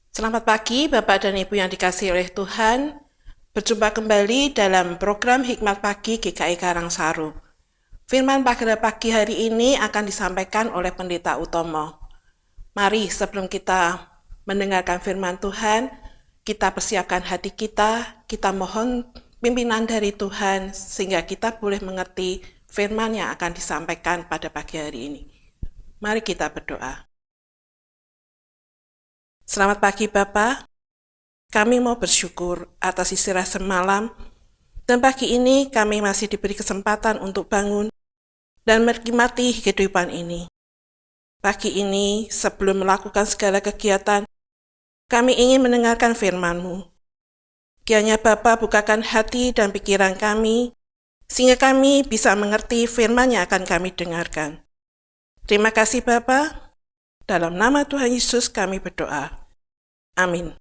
Selamat pagi Bapak dan Ibu yang dikasihi oleh Tuhan. Berjumpa kembali dalam program Hikmat Pagi GKI Karangsaru. Firman pada pagi hari ini akan disampaikan oleh Pendeta Utomo. Mari sebelum kita mendengarkan firman Tuhan, kita persiapkan hati kita mohon pimpinan dari Tuhan sehingga kita boleh mengerti firman yang akan disampaikan pada pagi hari ini. Mari kita berdoa. Selamat pagi Bapak. Kami mau bersyukur atas istirahat semalam, dan pagi ini kami masih diberi kesempatan untuk bangun dan menikmati kehidupan ini. Pagi ini, sebelum melakukan segala kegiatan, kami ingin mendengarkan firman-Mu. Kiranya Bapa bukakan hati dan pikiran kami, sehingga kami bisa mengerti firman yang akan kami dengarkan. Terima kasih Bapa. Dalam nama Tuhan Yesus kami berdoa. Amin.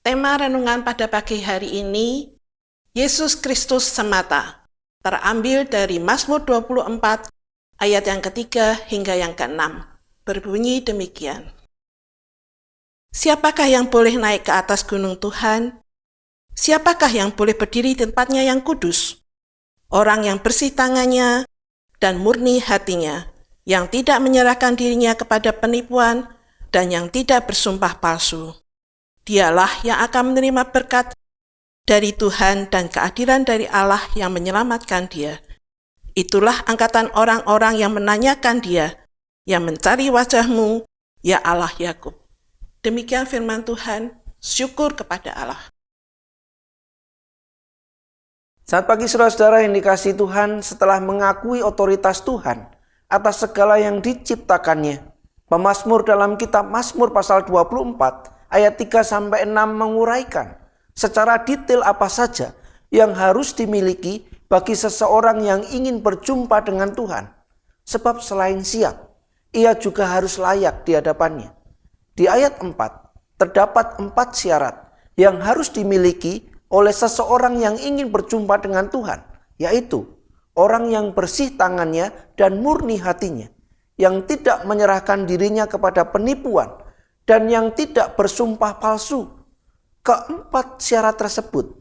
Tema renungan pada pagi hari ini, Yesus Kristus semata, terambil dari Mazmur 24 ayat yang ketiga hingga yang keenam, berbunyi demikian. Siapakah yang boleh naik ke atas gunung Tuhan? Siapakah yang boleh berdiri di tempatnya yang kudus? Orang yang bersih tangannya dan murni hatinya, yang tidak menyerahkan dirinya kepada penipuan dan yang tidak bersumpah palsu. Dialah yang akan menerima berkat dari Tuhan dan keadilan dari Allah yang menyelamatkan dia. Itulah angkatan orang-orang yang menanyakan dia, yang mencari wajah-Mu, ya Allah Yakub. Demikian firman Tuhan, syukur kepada Allah. Selamat pagi saudara-saudara yang dikasihi Tuhan. Setelah mengakui otoritas Tuhan atas segala yang diciptakannya, pemazmur dalam kitab Mazmur pasal 24 ayat 3-6 menguraikan secara detail apa saja yang harus dimiliki bagi seseorang yang ingin berjumpa dengan Tuhan. Sebab selain siap, ia juga harus layak di hadapannya. Di ayat 4, terdapat 4 syarat yang harus dimiliki oleh seseorang yang ingin berjumpa dengan Tuhan, yaitu orang yang bersih tangannya dan murni hatinya, yang tidak menyerahkan dirinya kepada penipuan, dan yang tidak bersumpah palsu. Keempat syarat tersebut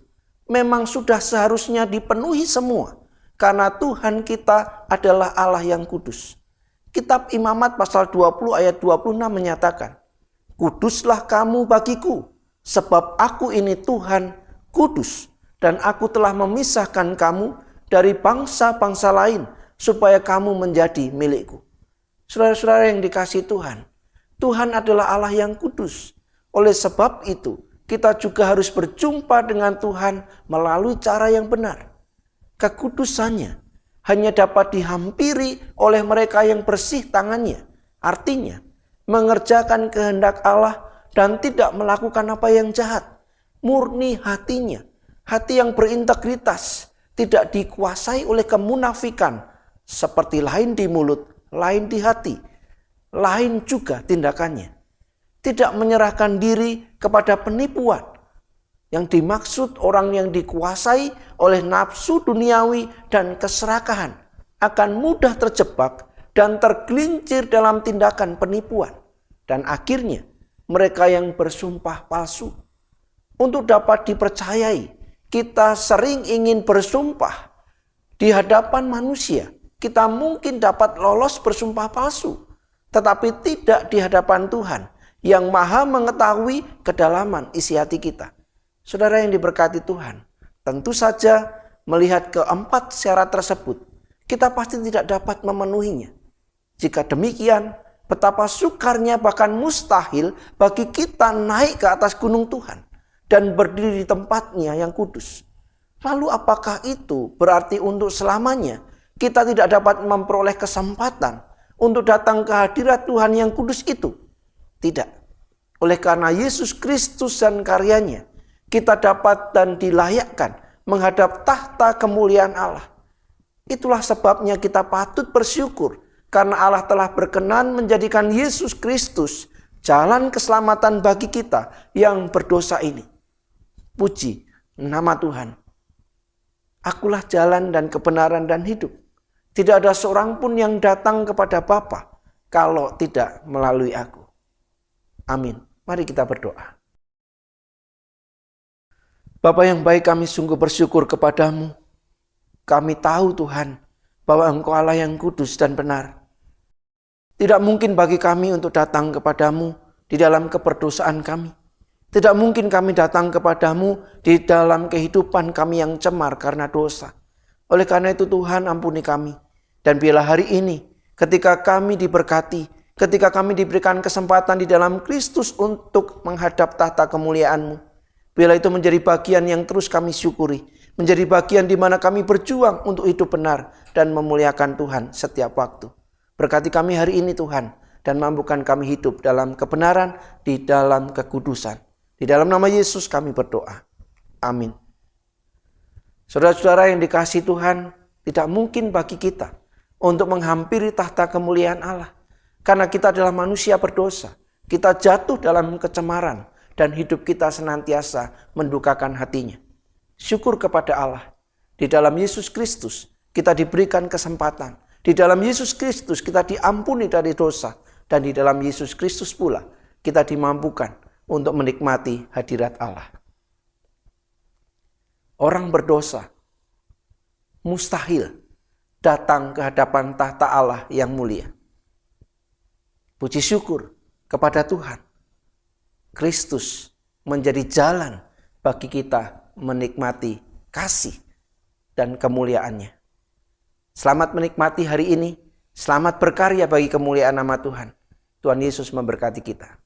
memang sudah seharusnya dipenuhi semua, karena Tuhan kita adalah Allah yang kudus. Kitab Imamat pasal 20 ayat 26 menyatakan, "Kuduslah kamu bagiku, sebab aku ini Tuhan kudus, dan aku telah memisahkan kamu dari bangsa-bangsa lain, supaya kamu menjadi milikku." Saudara-saudara yang dikasihi Tuhan, Tuhan adalah Allah yang kudus. Oleh sebab itu, kita juga harus berjumpa dengan Tuhan melalui cara yang benar. Kekudusannya hanya dapat dihampiri oleh mereka yang bersih tangannya. Artinya, mengerjakan kehendak Allah dan tidak melakukan apa yang jahat. Murni hatinya, hati yang berintegritas, tidak dikuasai oleh kemunafikan, seperti lain di mulut, lain di hati, lain juga tindakannya. Tidak menyerahkan diri kepada penipuan. Yang dimaksud orang yang dikuasai oleh nafsu duniawi dan keserakahan akan mudah terjebak dan tergelincir dalam tindakan penipuan. Dan akhirnya mereka yang bersumpah palsu. Untuk dapat dipercayai, kita sering ingin bersumpah di hadapan manusia. Kita mungkin dapat lolos bersumpah palsu, tetapi tidak di hadapan Tuhan yang maha mengetahui kedalaman isi hati kita. Saudara yang diberkati Tuhan, tentu saja melihat keempat syarat tersebut, kita pasti tidak dapat memenuhinya. Jika demikian, betapa sukarnya bahkan mustahil bagi kita naik ke atas gunung Tuhan dan berdiri di tempatnya yang kudus. Lalu apakah itu berarti untuk selamanya kita tidak dapat memperoleh kesempatan untuk datang ke hadirat Tuhan yang kudus itu? Tidak. Oleh karena Yesus Kristus dan karyanya, kita dapat dan dilayakkan menghadap tahta kemuliaan Allah. Itulah sebabnya kita patut bersyukur karena Allah telah berkenan menjadikan Yesus Kristus jalan keselamatan bagi kita yang berdosa ini. Puji nama Tuhan. Akulah jalan dan kebenaran dan hidup. Tidak ada seorang pun yang datang kepada Bapa kalau tidak melalui aku. Amin. Mari kita berdoa. Bapa yang baik, kami sungguh bersyukur kepadamu. Kami tahu Tuhan, bahwa Engkau Allah yang kudus dan benar. Tidak mungkin bagi kami untuk datang kepadamu di dalam keberdosaan kami. Tidak mungkin kami datang kepadamu di dalam kehidupan kami yang cemar karena dosa. Oleh karena itu Tuhan, ampuni kami. Dan biarlah hari ini ketika kami diberkati, ketika kami diberikan kesempatan di dalam Kristus untuk menghadap tahta kemuliaan-Mu, biarlah itu menjadi bagian yang terus kami syukuri. Menjadi bagian di mana kami berjuang untuk hidup benar dan memuliakan Tuhan setiap waktu. Berkati kami hari ini Tuhan, dan mampukan kami hidup dalam kebenaran, di dalam kekudusan. Di dalam nama Yesus kami berdoa. Amin. Saudara-saudara yang dikasihi Tuhan, tidak mungkin bagi kita untuk menghampiri tahta kemuliaan Allah. Karena kita adalah manusia berdosa. Kita jatuh dalam kecemaran. Dan hidup kita senantiasa mendukakan hatinya. Syukur kepada Allah. Di dalam Yesus Kristus kita diberikan kesempatan. Di dalam Yesus Kristus kita diampuni dari dosa. Dan di dalam Yesus Kristus pula kita dimampukan untuk menikmati hadirat Allah. Orang berdosa mustahil datang ke hadapan tahta Allah yang mulia. Puji syukur kepada Tuhan. Kristus menjadi jalan bagi kita menikmati kasih dan kemuliaannya. Selamat menikmati hari ini. Selamat berkarya bagi kemuliaan nama Tuhan. Tuhan Yesus memberkati kita.